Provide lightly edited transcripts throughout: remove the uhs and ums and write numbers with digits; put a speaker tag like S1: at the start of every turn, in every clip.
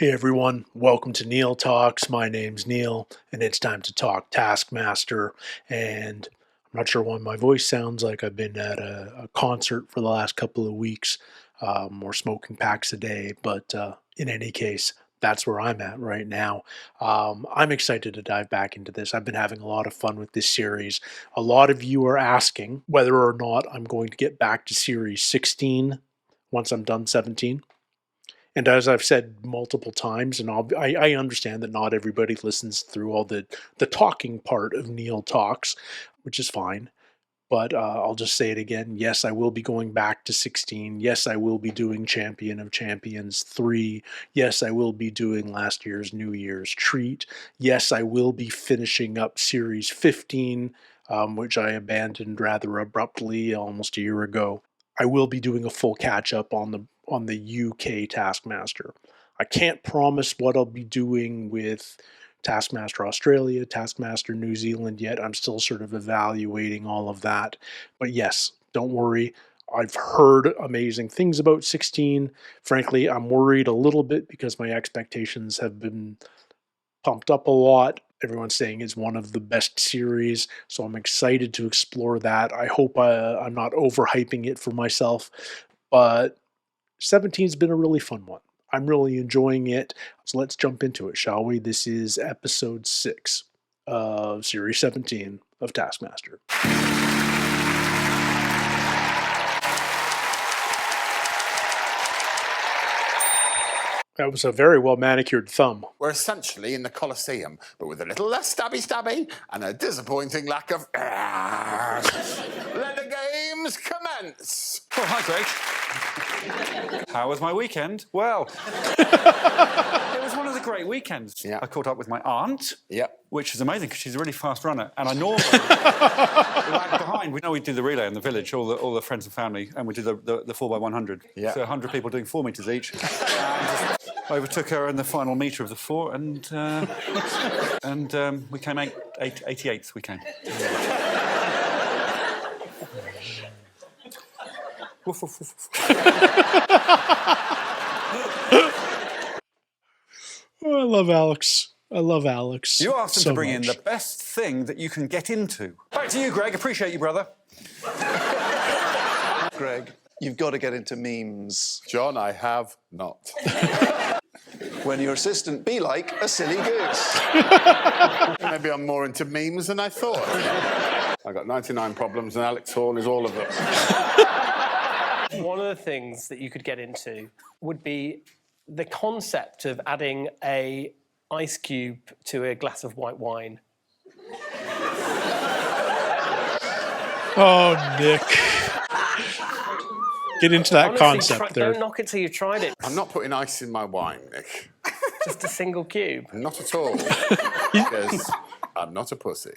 S1: Hey everyone, welcome to Neil Talks. My name's Neil, and it's time to talk Taskmaster. And I'm not sure why my voice sounds like I've been at a concert for the last couple of weeks, or smoking packs a day, but in any case, that's where I'm at right now. I'm excited to dive back into this. I've been having a lot of fun with this series. A lot of you are asking whether or not I'm going to get back to Series 16 once I'm done 17. And as I've said multiple times, and I understand that not everybody listens through all the talking part of Neil Talks, which is fine. But I'll just say it again. Yes, I will be going back to 16. Yes, I will be doing Champion of Champions 3. Yes, I will be doing last year's New Year's Treat. Yes, I will be finishing up Series 15, which I abandoned rather abruptly almost a year ago. I will be doing a full catch up on the UK Taskmaster. I can't promise what I'll be doing with Taskmaster Australia, Taskmaster New Zealand yet. I'm still sort of evaluating all of that. But yes, don't worry. I've heard amazing things about 16. Frankly, I'm worried a little bit because my expectations have been pumped up a lot. Everyone's saying it's one of the best series, so I'm excited to explore that. I hope I'm not overhyping it for myself, but 17's been a really fun one. I'm really enjoying it, so let's jump into it, shall we? This is episode 6 of Series 17 of Taskmaster. That was a very well manicured thumb.
S2: We're essentially in the Colosseum, but with a little less stabby and a disappointing lack of... Let the games commence!
S3: Oh, hi, Greg. How was my weekend? Well, it was one of the great weekends.
S2: Yeah.
S3: I caught up with my aunt, which is amazing because she's a really fast runner, and I normally lag behind. We know we do the relay in the village, all the friends and family, and we do the 4x100.
S2: Yeah.
S3: So 100 people doing 4 metres each. And overtook her in the final metre of the 4, and we came 88th. We came. Woof, woof, woof.
S1: Oh, I love Alex. I love Alex.
S3: You asked him
S1: so
S3: to bring
S1: much.
S3: in the best thing that you can get into. Back to you, Greg. Appreciate you, brother.
S4: Greg, you've got to get into memes.
S2: John, I have not.
S4: When your assistant be like a silly goose.
S2: Maybe I'm more into memes than I thought. I got 99 problems and Alex Horne is all of them.
S5: One of the things that you could get into would be the concept of adding a ice cube to a glass of white wine.
S1: Oh, Nick. Get into that
S5: Honestly,
S1: concept there.
S5: Don't knock it till you've tried it.
S2: I'm not putting ice in my wine, Nick.
S5: Just a single cube.
S2: Not at all. Because I'm not a pussy.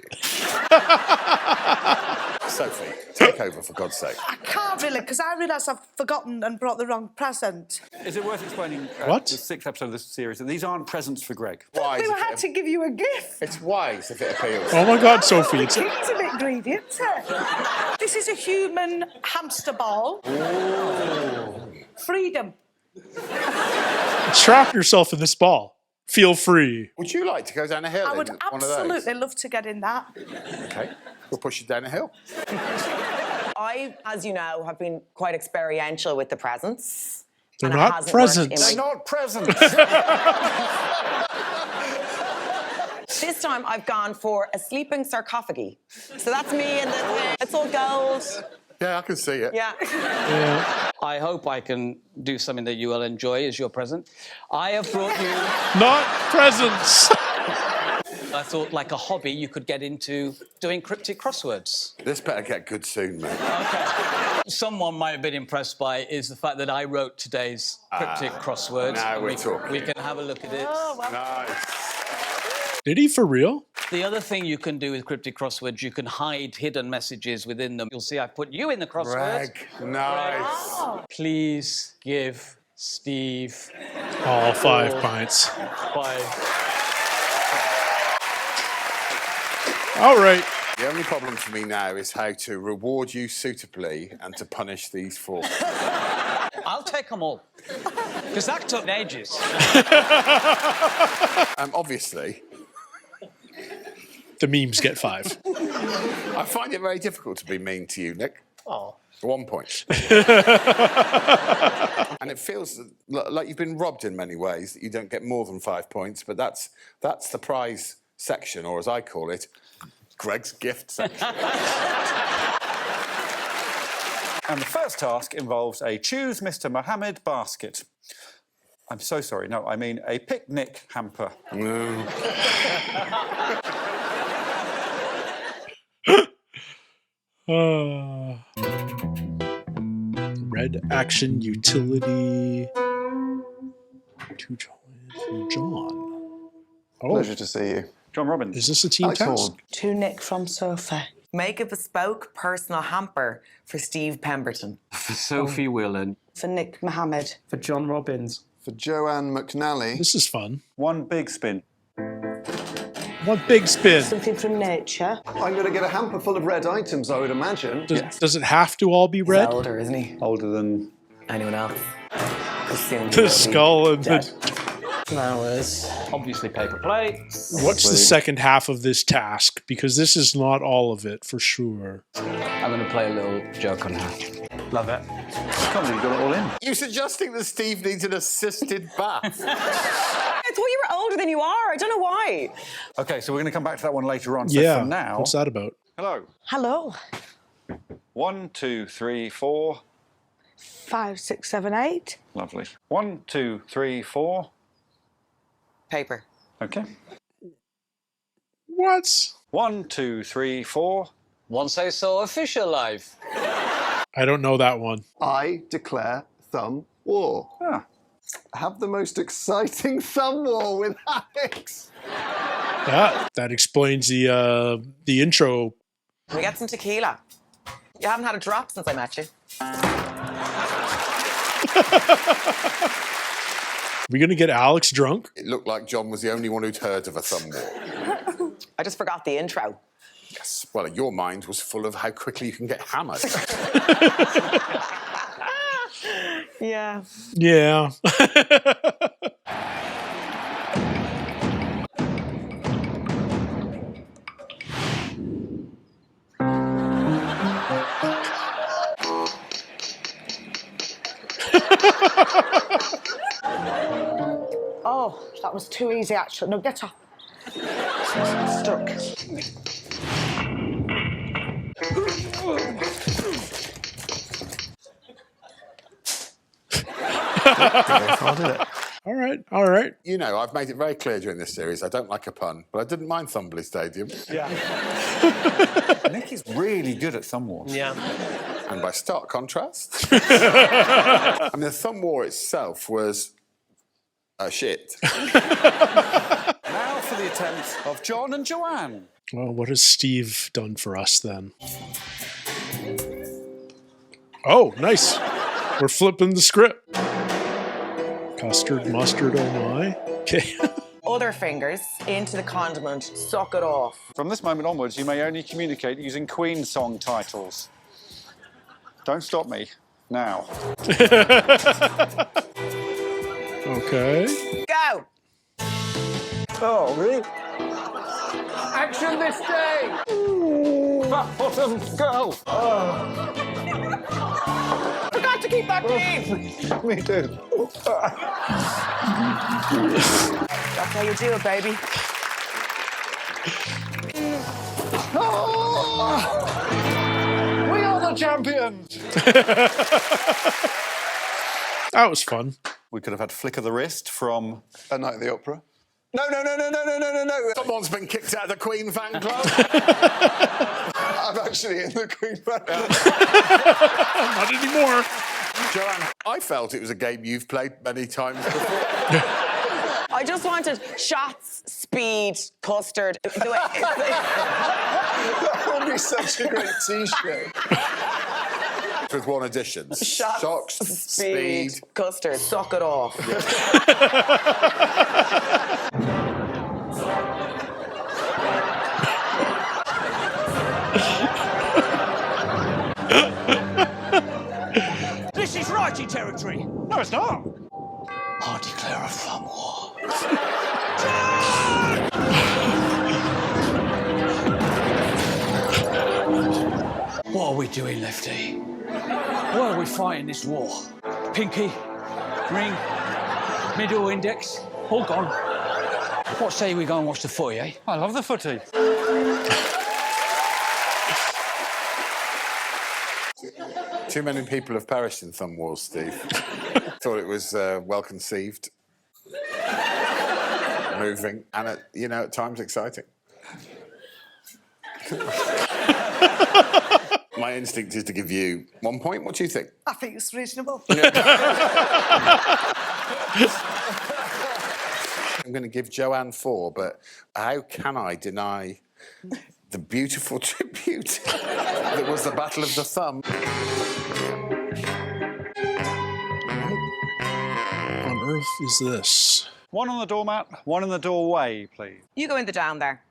S2: Sophie, take over, for God's sake.
S6: I can't really, because I realise I've forgotten and brought the wrong present.
S3: Is it worth explaining
S1: What?
S3: the 6th episode of this series that these aren't presents for Greg?
S2: Wise
S6: We
S2: if
S6: had to give you a gift.
S2: It's wise if it appeals.
S1: Oh my God, Sophie.
S6: It's a bit greedy, isn't it? This is a human hamster ball.
S2: Ooh.
S6: Freedom.
S1: Trap yourself in this ball. Feel free.
S2: Would you like to go down a hill
S6: I would
S2: in one of those?
S6: absolutely love to get in that.
S2: OK, we'll push you down a hill.
S7: I, as you know, have been quite experiential with the presents.
S1: They're
S7: and it
S1: not
S7: hasn't
S1: presents.
S7: worked in
S2: They're
S7: my-
S2: not presents.
S7: This time I've gone for a sleeping sarcophagi. So that's me and it's all gold.
S2: Yeah, I can see it.
S7: Yeah.
S8: I hope I can do something that you will enjoy as your present. I have brought you...
S1: Not presents.
S8: I thought, like a hobby, you could get into doing cryptic crosswords.
S2: This better get good soon, mate.
S8: Okay. Someone might have been impressed by is the fact that I wrote today's cryptic crossword.
S2: now we're talking.
S8: We can have a look at it.
S6: Oh, well.
S2: Nice.
S1: Did he for real?
S8: The other thing you can do with cryptic crosswords, you can hide hidden messages within them. You'll see I've put you in the crossword.
S2: Greg, nice.
S6: Oh.
S8: Please give Steve
S1: All 5 pints.
S8: 5.
S1: All right.
S2: The only problem for me now is how to reward you suitably and to punish these 4.
S8: I'll take them all. Because that took ages.
S2: Obviously,
S1: The memes get 5.
S2: I find it very difficult to be mean to you, Nick.
S5: Oh.
S2: 1 point. And it feels like you've been robbed in many ways, that you don't get more than 5 points, but that's the prize section, or as I call it, Greg's gift section.
S3: And the first task involves a Choose Mr. Mohammed basket. I'm so sorry, no, I mean a picnic hamper.
S1: Red action utility to John. Oh,
S4: Pleasure to see you.
S3: John Robbins.
S1: is this a team
S4: Alex
S1: task?
S4: Horne.
S6: To Nick from Sophie.
S7: Make a bespoke personal hamper for Steve Pemberton.
S9: For Sophie Willan.
S6: For Nick Mohammed.
S5: For John Robbins.
S4: For Joanne McNally.
S1: This is fun.
S3: One big spin.
S1: One big spin.
S6: Something from nature.
S4: I'm going to get a hamper full of red items, I would imagine.
S1: Does it have to all be red?
S7: He's older, isn't he?
S3: Older than...
S7: Anyone else? 'Cause soon he
S1: The
S7: will be
S1: skull and
S7: dead.
S1: the...
S5: Flowers.
S9: Obviously paper plates.
S1: What's the second half of this task? Because this is not all of it, for sure.
S9: I'm going to play a little joke on her.
S5: Love it.
S3: I can't believe you got it all in.
S2: You suggesting that Steve needs an assisted bath?
S7: I thought you were older than you are. I don't know why.
S3: OK, so we're going to come back to that one later on. So
S1: Yeah.
S3: for now...
S1: What's that about?
S3: Hello.
S6: Hello.
S3: 1, 2, 3, 4.
S6: 5, 6, 7, 8.
S3: Lovely. 1, 2, 3, 4.
S7: Paper.
S3: OK.
S1: What?
S3: 1, 2, 3, 4.
S8: Once I saw a fish alive.
S1: I don't know that one.
S4: I declare thumb war.
S3: Ah.
S4: Have the most exciting thumb war with Alex.
S1: That explains the intro.
S7: Can we get some tequila? You haven't had a drop since I met you.
S1: We gonna get Alex drunk?
S2: It looked like John was the only one who'd heard of a thumb war.
S7: I just forgot the intro.
S2: Yes. Well, your mind was full of how quickly you can get hammered.
S7: Yeah.
S1: Yeah.
S6: Oh, that was too easy, actually. No, get off. Stuck.
S4: I'll do it.
S1: All right. All right.
S2: You know, I've made it very clear during this series I don't like a pun, but I didn't mind Thumbley Stadium.
S5: Yeah.
S3: Nick is really good at thumb wars.
S5: Yeah.
S2: And by stark contrast... I mean, the thumb war itself was... shit.
S3: Now for the attempt of John and Joanne.
S1: Well, what has Steve done for us then? Oh, nice. We're flipping the script. Custard, mustard, oh my. Okay.
S7: Other fingers into the condiment. Suck it off.
S3: From this moment onwards, you may only communicate using Queen song titles. Don't stop me. Now.
S1: Okay.
S7: Go!
S3: Oh, really?
S5: Action this day!
S3: Fat bottom, go!
S7: Forgot to keep that clean!
S3: Me too.
S7: That's how you do it, baby.
S3: We are the champions!
S1: That was fun.
S3: We could have had Flick of the Wrist from...
S4: A Night at the Opera.
S2: No. Someone's been kicked out of the Queen fan club.
S4: I'm actually in the Queen fan.
S1: Not anymore.
S2: Joanne, I felt it was a game you've played many times before.
S7: I just wanted shots, speed, custard.
S4: That would be such a great T-shirt.
S2: With one addition.
S7: Shots, speed, custard. Suck it off.
S10: This is righty territory.
S3: it's not.
S8: I declare a thumb war. What are we doing, Lefty? Why are we fighting this war? Pinky, ring, middle index, all gone. What say we go and watch the footy, eh?
S3: I love the footy.
S2: Too many people have perished in thumb wars, Steve. Thought it was well conceived, moving, and at times exciting. My instinct is to give you 1 point. What do you think?
S6: I think it's reasonable.
S2: I'm going to give Joanne 4, but how can I deny the beautiful tribute that was the Battle of the Thumb?
S1: What on earth is this?
S3: One on the doormat, one in the doorway, please.
S7: You go in the down there.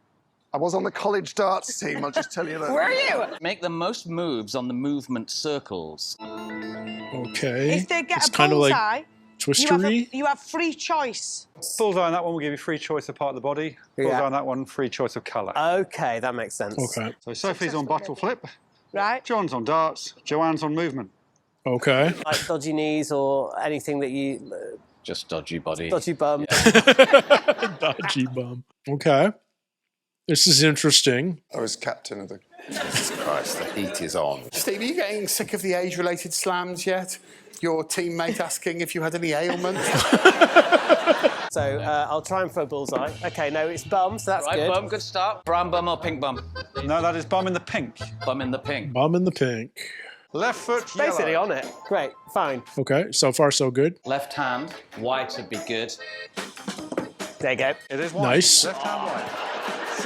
S4: I was on the college darts team, I'll just tell you that.
S7: Where are you?
S8: Make the most moves on the movement circles.
S1: Okay.
S6: If they get
S1: it's
S6: a
S1: kind of
S6: bullseye,
S1: like twistery.
S6: you have free choice.
S3: Bullseye on that one will give you free choice of part of the body. Bullseye on that one, free choice of colour.
S5: OK, that makes sense.
S1: Okay.
S3: So Sophie's on bottle flip,
S6: Right?
S3: John's on darts, Joanne's on movement.
S1: Okay.
S5: Like dodgy knees or anything that you...
S8: Just dodgy body.
S5: dodgy bum.
S1: Dodgy bum. Okay. This is interesting.
S4: I was captain of the...
S2: Jesus Christ, the heat is on. Steve, are you getting sick of the age-related slams yet? Your teammate asking if you had any ailments?
S5: So I'll try and throw bullseye. OK, no, it's bum, so that's
S8: Right,
S5: good.
S8: bum, good start. Brown bum or pink bum?
S3: No, that is bum in the pink.
S8: Bum in the pink.
S1: Bum in the pink.
S3: Left foot,
S5: Basically
S3: yellow.
S5: on it. Great, fine.
S1: Okay, so far so good.
S8: Left hand, white would be good.
S5: There you go.
S3: It is white.
S1: Nice.
S3: Left hand white.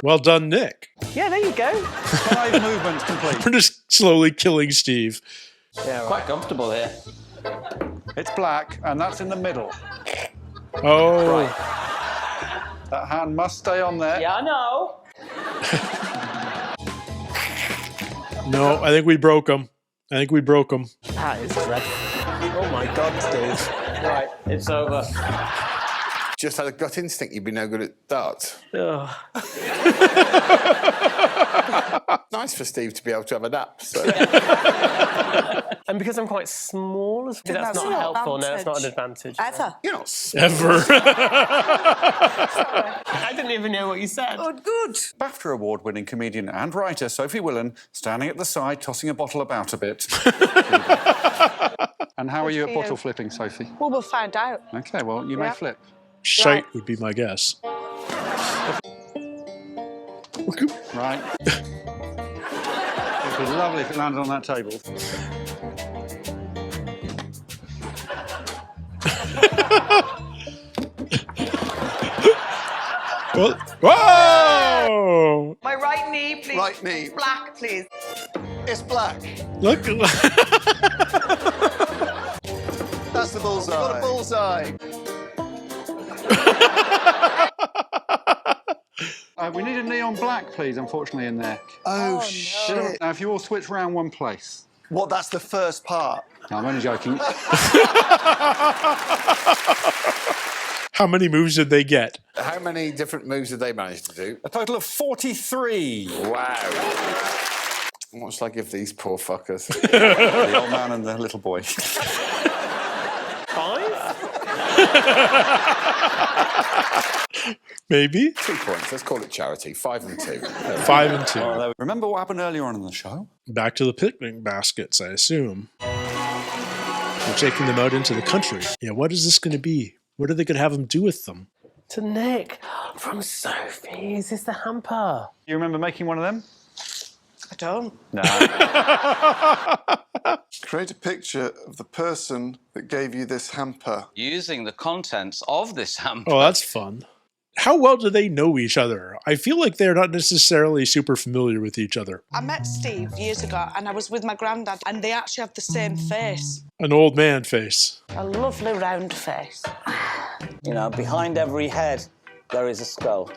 S1: Well done, Nick.
S5: Yeah, there you go.
S3: 5 movements complete.
S1: We're just slowly killing Steve.
S5: Yeah, right.
S8: Quite comfortable here.
S3: It's black, and that's in the middle.
S1: Oh.
S8: Right.
S3: That hand must stay on there.
S8: Yeah, I know.
S1: No, I think we broke him.
S5: That is dreadful. Oh my God, Steve.
S8: Right, it's over.
S2: Just had a gut instinct you'd be no good at darts.
S5: Ugh.
S2: Nice for Steve to be able to have a nap. So.
S5: And because I'm quite small, that's
S6: that's
S5: not
S6: an
S5: helpful. No, it's not an
S6: advantage.
S5: advantage.
S6: Ever.
S2: You're not
S1: Ever.
S5: I didn't even know what you said.
S6: Oh, good.
S3: BAFTA award-winning comedian and writer Sophie Willan standing at the side, tossing a bottle about a bit. And how are you at bottle flipping, Sophie?
S6: Well, we'll find out.
S3: OK, well, you may
S6: Yeah.
S3: flip.
S1: Shite would be my guess.
S3: Right. It'd be lovely if it landed on that table.
S1: Whoa!
S7: My right knee, please.
S4: Right knee.
S7: Black, please.
S4: It's black.
S1: Look.
S4: That's the bullseye. You got a bullseye.
S3: We need a neon black, please, unfortunately, in there.
S4: Oh, shit.
S3: Now, if you all switch round one place.
S4: What, that's the first part?
S3: No, I'm only joking.
S1: How many moves did they get?
S2: How many different moves did they manage to do?
S3: A total of 43.
S2: Wow. What shall I give these poor fuckers?
S3: The old man and the little boy.
S5: 5?
S1: Maybe?
S2: 2 points. Let's call it charity. 5 and 2.
S1: 5 and 2.
S3: Remember what happened earlier on in the show?
S1: Back to the picnic baskets, I assume. We're taking them out into the country. Yeah, what is this going to be? What are they going to have them do with them?
S5: To Nick from Sophie. Is this the hamper?
S3: You remember making one of them?
S6: I don't.
S3: No.
S4: Create a picture of the person that gave you this hamper.
S8: Using the contents of this hamper.
S1: Oh, that's fun. How well do they know each other? I feel like they're not necessarily super familiar with each other.
S6: I met Steve years ago and I was with my granddad and they actually have the same face.
S1: An old man face.
S6: A lovely round face.
S9: You know, behind every head, there is a skull.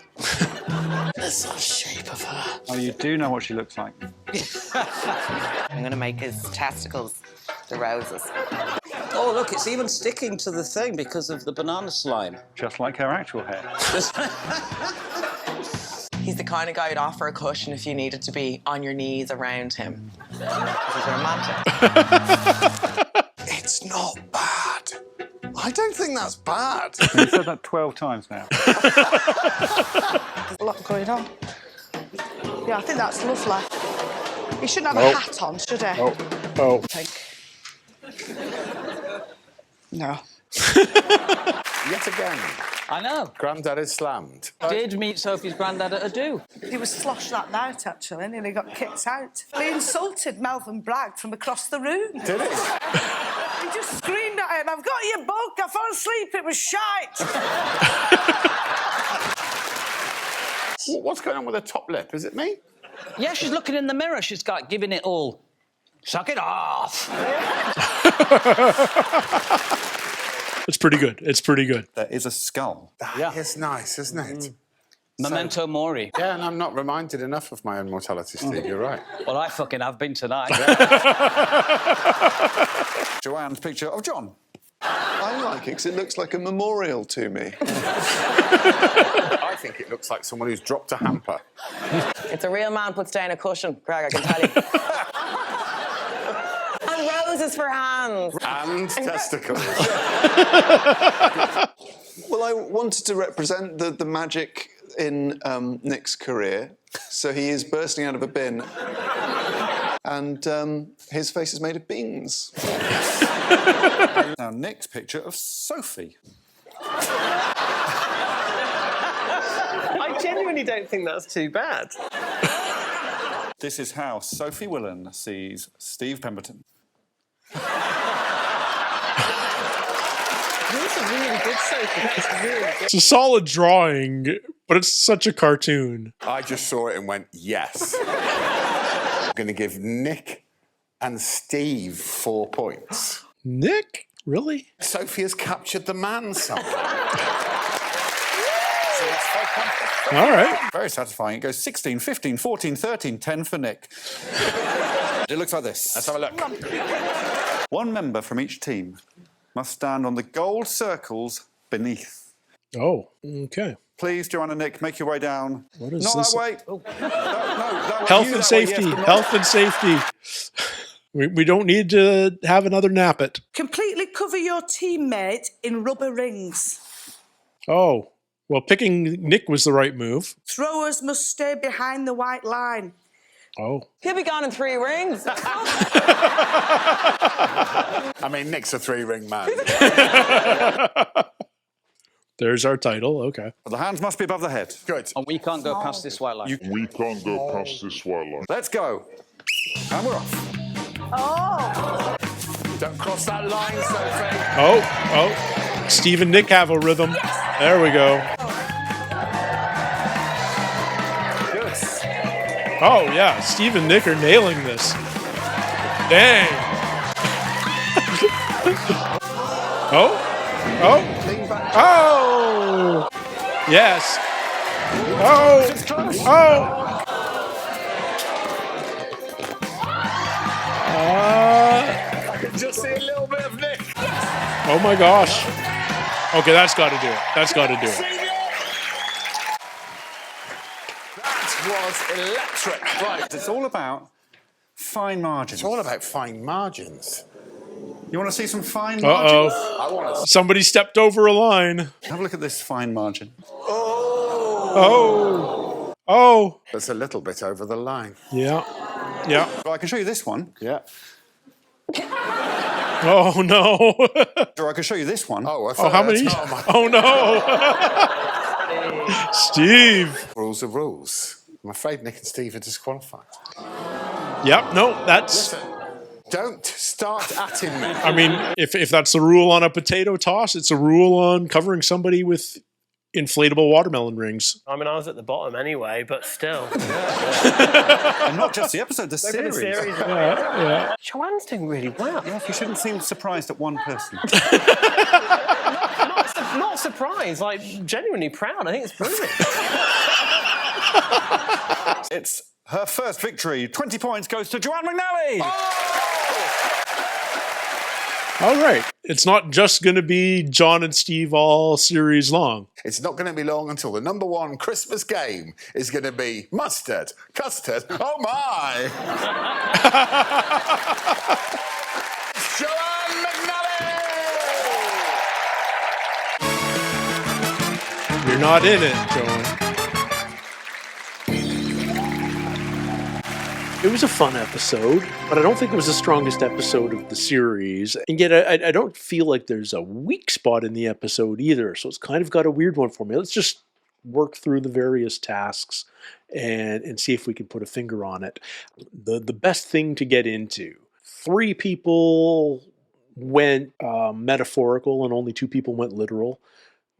S6: That's the shape of her.
S3: Oh, you do know what she looks like.
S7: I'm going to make his testicles the roses.
S9: Oh, look, it's even sticking to the thing because of the banana slime.
S3: Just like her actual hair.
S7: He's the kind of guy who'd offer a cushion if you needed to be on your knees around him. He's romantic.
S4: It's not bad. I don't think that's bad.
S3: You've said that 12 times now.
S6: There's a lot going on. Yeah, I think that's lovely. He shouldn't have a hat on, should he?
S1: Oh.
S6: Pink. No.
S2: Yet again,
S9: I know.
S2: Grandad is slammed.
S9: Did meet Sophie's granddad at a do.
S6: He was sloshed that night, actually, and he got kicked out. He insulted Melvin Bragg from across the room.
S2: Did he?
S6: He just screamed at him, "I've got your book, I fell asleep, it was shite."
S2: What's going on with her top lip? Is it me?
S9: Yeah, she's looking in the mirror. She's got giving it all. Suck it off.
S1: It's pretty good. It's pretty good.
S3: There is a skull.
S2: That is nice, isn't it?
S9: Memento mori.
S2: Yeah, and I'm not reminded enough of my own mortality, Steve. You're right.
S9: Well, I fucking have been tonight.
S3: Joanne's picture of John.
S4: I like it because it looks like a memorial to me.
S2: I think it looks like someone who's dropped a hamper.
S7: It's a real man puts down a cushion, Greg, I can tell you. And roses for hands.
S2: And testicles.
S4: Well, I wanted to represent the magic in Nick's career. So he is bursting out of a bin. And his face is made of beans.
S3: Now, Nick's picture of Sophie.
S5: I genuinely don't think that's too bad.
S3: This is how Sophie Willan sees Steve Pemberton.
S5: That's a really good Sophie. That's really good.
S1: It's a solid drawing, but it's such a cartoon.
S2: I just saw it and went, yes. I'm going to give Nick and Steve 4 points.
S1: Nick? Really?
S2: Sophie has captured the man somehow.
S1: All right.
S3: Very satisfying. It goes 16, 15, 14, 13, 10 for Nick. It looks like this.
S2: Let's have a look.
S3: One member from each team must stand on the gold circles beneath.
S1: Oh, okay.
S3: Please, Joanne and Nick, make your way down.
S1: What is
S3: Not
S1: this?
S3: that way. No, that way.
S1: Health
S3: You
S1: and
S3: that way,
S1: safety.
S3: yes, but not-
S1: Health and safety. We don't need to have another nap it.
S6: Completely cover your teammate in rubber rings.
S1: Oh, well, picking Nick was the right move.
S6: Throwers must stay behind the white line.
S1: Oh.
S7: He'll be gone in 3 rings.
S2: I mean, Nick's a 3-ring man.
S1: There's our title. Okay.
S3: The hands must be above the head.
S2: Good.
S9: And we can't go past this white line.
S10: We can't go past this white line.
S3: Let's go. And we're off.
S6: Oh!
S2: Don't cross that line, Sophie.
S1: Oh. Steve and Nick have a rhythm. There we go.
S2: Good.
S1: Oh, yeah. Steve and Nick are nailing this. Dang. Oh. Yes. Oh.
S2: I can just see a little bit of Nick.
S1: Oh my gosh. Okay, that's got to do it. That's got to do it.
S2: That was electric. Right.
S3: It's all about fine margins.
S2: It's all about fine margins.
S3: You want to see some fine margins?
S1: Uh-oh.
S2: I want to.
S1: Somebody stepped over a line.
S3: Have a look at this fine margin.
S1: Oh.
S2: That's a little bit over the line.
S1: Yeah.
S3: Well, I can show you this one.
S2: Yeah.
S1: Oh, no.
S3: Or I can show you this one.
S2: Oh,
S1: How many? Oh, no. Steve.
S2: Rules are rules. I'm afraid Nick and Steve are disqualified.
S1: Yep, no, that's...
S2: Listen, don't start atting me.
S1: I mean, if that's the rule on a potato toss, it's a rule on covering somebody with inflatable watermelon rings.
S5: I mean, I was at the bottom anyway, but still.
S3: And not just the episode, the series.
S1: Yeah.
S5: Joanne's doing really well.
S3: Yes, you shouldn't seem surprised at one person.
S5: Not surprised, like genuinely proud. I think it's brilliant.
S3: It's her first victory. 20 points goes to Joanne McNally.
S1: All right. It's not just going to be John and Steve all series long.
S2: It's not going to be long until the number one Christmas game is going to be mustard, custard, oh my! Joanne McNally!
S1: You're not in it, Joanne. It was a fun episode, but I don't think it was the strongest episode of the series. And yet I don't feel like there's a weak spot in the episode either. So it's kind of got a weird one for me. Let's just work through the various tasks and see if we can put a finger on it. The best thing to get into. 3 people went metaphorical and only 2 people went literal.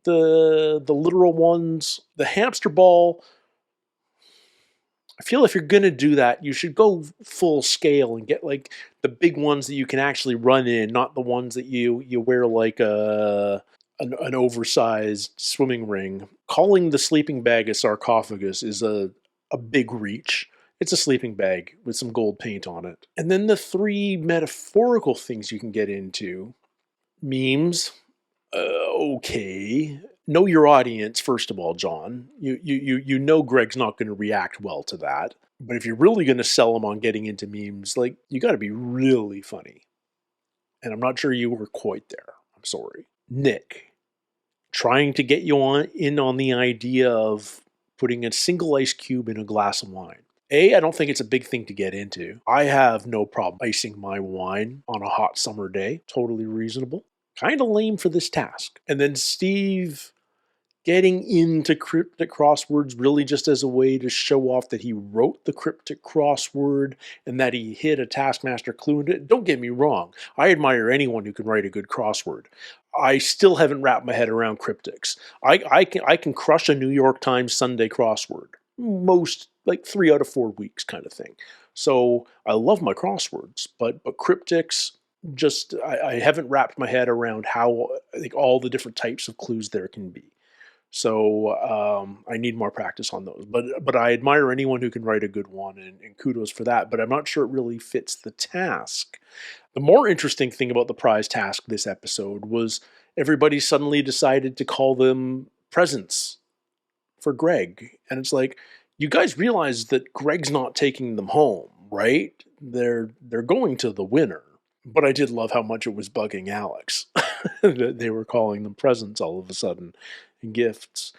S1: The literal ones, the hamster ball, I feel if you're going to do that, you should go full scale and get like the big ones that you can actually run in, not the ones that you wear like an oversized swimming ring. Calling the sleeping bag a sarcophagus is a big reach. It's a sleeping bag with some gold paint on it. And then the 3 metaphorical things you can get into. Memes. Okay. Know your audience, first of all, John. You know Greg's not going to react well to that. But if you're really going to sell him on getting into memes, like, you got to be really funny. And I'm not sure you were quite there. I'm sorry. Nick, trying to get you in on the idea of putting a single ice cube in a glass of wine. I don't think it's a big thing to get into. I have no problem icing my wine on a hot summer day. Totally reasonable. Kind of lame for this task. And then Steve getting into cryptic crosswords really just as a way to show off that he wrote the cryptic crossword and that he hit a Taskmaster clue into it. Don't get me wrong. I admire anyone who can write a good crossword. I still haven't wrapped my head around cryptics. I can crush a New York Times Sunday crossword. Most, like 3 out of 4 weeks kind of thing. So I love my crosswords, but cryptics, just I haven't wrapped my head around how like all the different types of clues there can be. So I need more practice on those. But I admire anyone who can write a good one, and kudos for that. But I'm not sure it really fits the task. The more interesting thing about the prize task this episode was everybody suddenly decided to call them presents for Greg. And it's like, you guys realize that Greg's not taking them home, right? They're going to the winner. But I did love how much it was bugging Alex that they were calling them presents all of a sudden and gifts.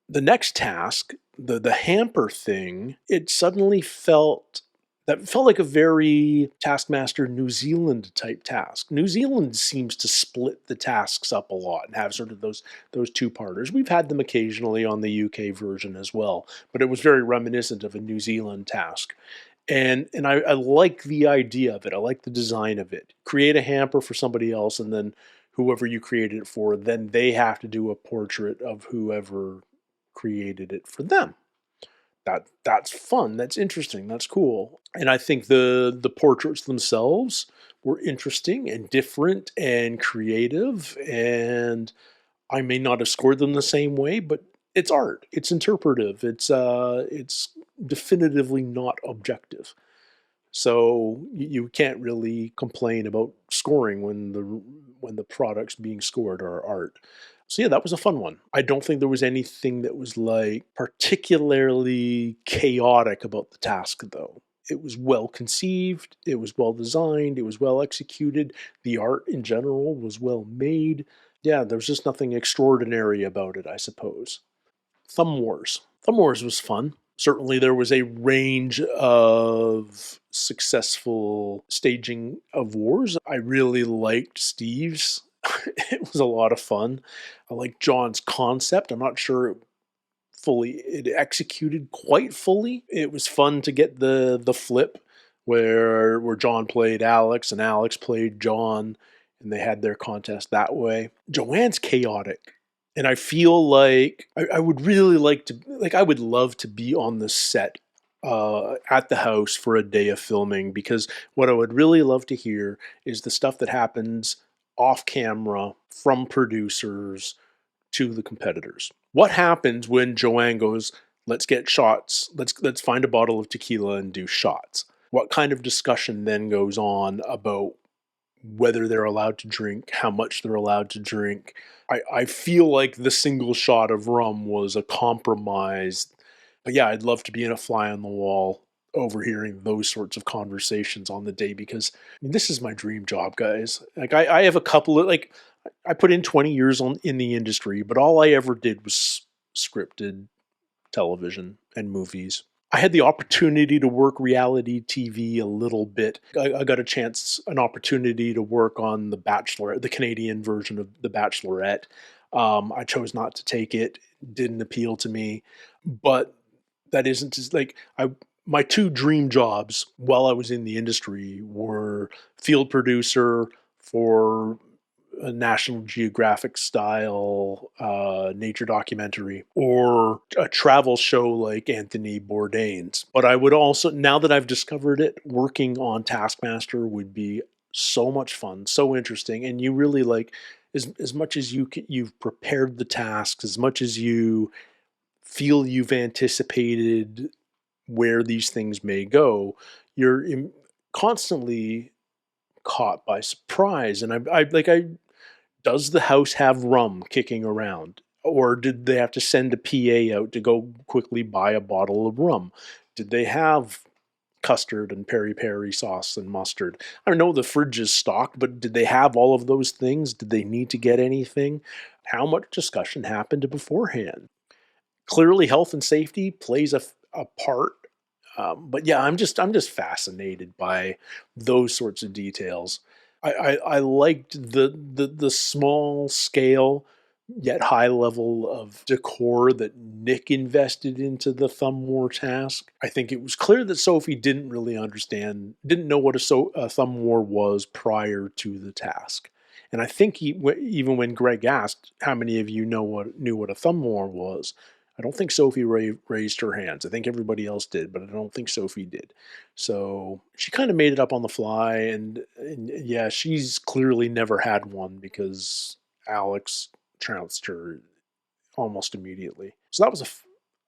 S1: The next task, the hamper thing, it suddenly felt like a very Taskmaster New Zealand type task. New Zealand seems to split the tasks up a lot and have sort of those 2-parters. We've had them occasionally on the UK version as well, but it was very reminiscent of a New Zealand task. And I like the idea of it. I like the design of it. Create a hamper for somebody else, and then whoever you created it for, then they have to do a portrait of whoever created it for them. That's fun. That's interesting. That's cool. And I think the portraits themselves were interesting and different and creative. And I may not have scored them the same way, but it's art. It's interpretive. It's definitively not objective. So you can't really complain about scoring when the products being scored are art. So yeah, that was a fun one. I don't think there was anything that was like particularly chaotic about the task though. It was well conceived, it was well designed, it was well executed. The art in general was well made. Yeah, there was just nothing extraordinary about it, I suppose. Thumb Wars. Thumb Wars was fun. Certainly there was a range of successful staging of wars. I really liked Steve's. It was a lot of fun. I liked John's concept. I'm not sure it executed quite fully. It was fun to get the flip where John played Alex and Alex played John, and they had their contest that way. Joanne's chaotic. And I feel like I would really like to, like, I would love to be on the set at the house for a day of filming, because what I would really love to hear is the stuff that happens off camera from producers to the competitors. What happens when Joanne goes, let's get shots, let's find a bottle of tequila and do shots? What kind of discussion then goes on about whether they're allowed to drink, how much they're allowed to drink. I feel like the single shot of rum was a compromise. But yeah, I'd love to be in a fly on the wall overhearing those sorts of conversations on the day, because this is my dream job, guys. Like I have a couple of, like, I put in 20 years in the industry, but all I ever did was scripted television and movies. I had the opportunity to work reality TV a little bit. I got an opportunity to work on The Bachelorette, the Canadian version of The Bachelorette. I chose not to take it. Didn't appeal to me. But that isn't just like my two dream jobs while I was in the industry were field producer for a National Geographic style nature documentary, or a travel show like Anthony Bourdain's. But I would also, now that I've discovered it, working on Taskmaster would be so much fun, so interesting, and you really like, as much as you've prepared the tasks, as much as you feel you've anticipated where these things may go, you're constantly caught by surprise. And I does the house have rum kicking around? Or did they have to send a PA out to go quickly buy a bottle of rum? Did they have custard and peri-peri sauce and mustard? I don't know, the fridge is stocked, but did they have all of those things? Did they need to get anything? How much discussion happened beforehand? Clearly, health and safety plays a part. But yeah, I'm just fascinated by those sorts of details. I liked the small scale yet high level of decor that Nick invested into the Thumb War task. I think it was clear that Sophie didn't really didn't know what a Thumb War was prior to the task. And I think even when Greg asked how many of you knew what a Thumb War was, I don't think Sophie raised her hands. I think everybody else did, but I don't think Sophie did. So she kind of made it up on the fly, and yeah, she's clearly never had one because Alex trounced her almost immediately. So that was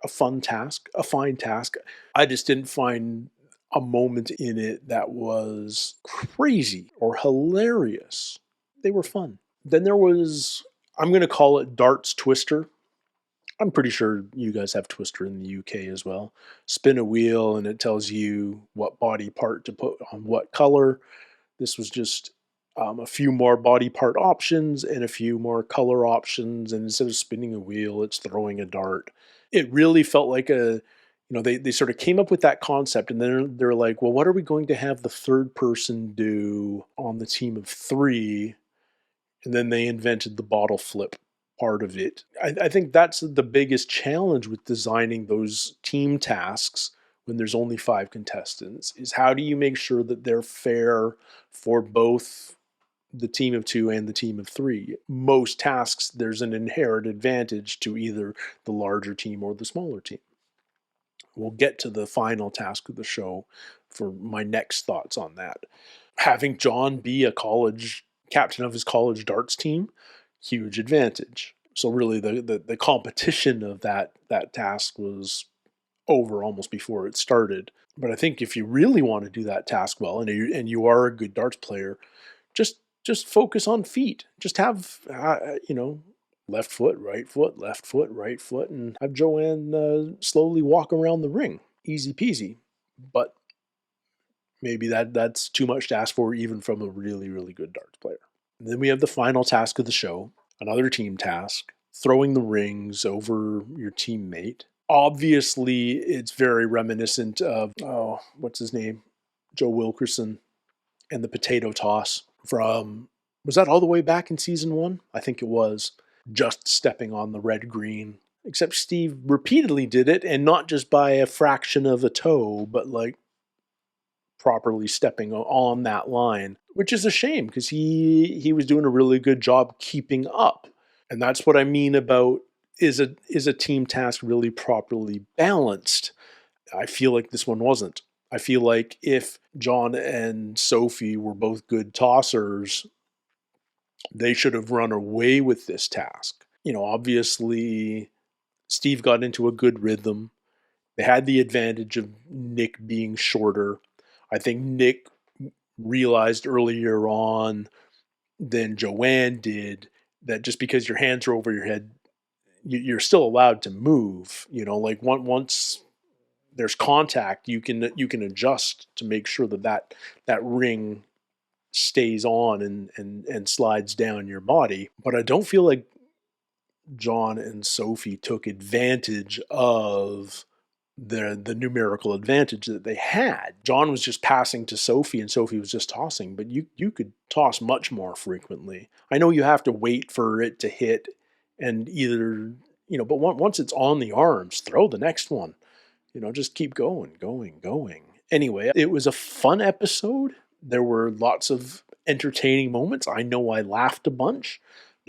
S1: a fun task, a fine task. I just didn't find a moment in it that was crazy or hilarious. They were fun. Then there was, I'm going to call it Darts Twister. I'm pretty sure you guys have Twister in the UK as well. Spin a wheel and it tells you what body part to put on what color. This was just a few more body part options and a few more color options. And instead of spinning a wheel, it's throwing a dart. It really felt like they sort of came up with that concept, and then they're like, well, what are we going to have the third person do on the team of three? And then they invented the bottle flip part of it. I think that's the biggest challenge with designing those team tasks when there's only 5 contestants, is how do you make sure that they're fair for both the team of 2 and the team of 3? Most tasks, there's an inherent advantage to either the larger team or the smaller team. We'll get to the final task of the show for my next thoughts on that. Having John be a captain of his college darts team, huge advantage. So really the competition of that task was over almost before it started. But I think if you really want to do that task well, and you are a good darts player, just focus on feet. Just have left foot, right foot, and have Joanne slowly walk around the ring. Easy peasy. But maybe that's too much to ask for even from a really, really good darts player. And then we have the final task of the show, another team task, throwing the rings over your teammate. Obviously, it's very reminiscent of, what's his name? Joe Wilkerson and the potato toss from, was that all the way back in season 1? I think it was. Just stepping on the red-green. Except Steve repeatedly did it, and not just by a fraction of a toe, but like properly stepping on that line, which is a shame because he was doing a really good job keeping up. And that's what I mean about, is a team task really properly balanced? I feel like this one wasn't. I feel like if John and Sophie were both good tossers, they should have run away with this task. Obviously, Steve got into a good rhythm. They had the advantage of Nick being shorter. I think Nick realized earlier on than Joanne did that just because your hands are over your head, you're still allowed to move. You know, like once there's contact, you can adjust to make sure that ring stays on and slides down your body. But I don't feel like John and Sophie took advantage of the numerical advantage that they had. John was just passing to Sophie and Sophie was just tossing, but you could toss much more frequently. I know you have to wait for it to hit and either, you know, but once it's on the arms, throw the next one. You know, just keep going. Anyway, it was a fun episode. There were lots of entertaining moments. I know I laughed a bunch.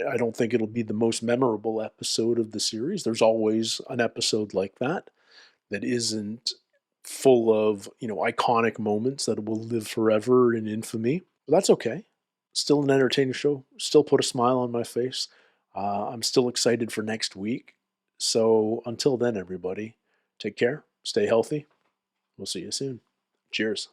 S1: I don't think it'll be the most memorable episode of the series. There's always an episode like that isn't full of, you know, iconic moments that will live forever in infamy. But that's okay. Still an entertaining show. Still put a smile on my face. I'm still excited for next week. So until then, everybody, take care. Stay healthy. We'll see you soon. Cheers.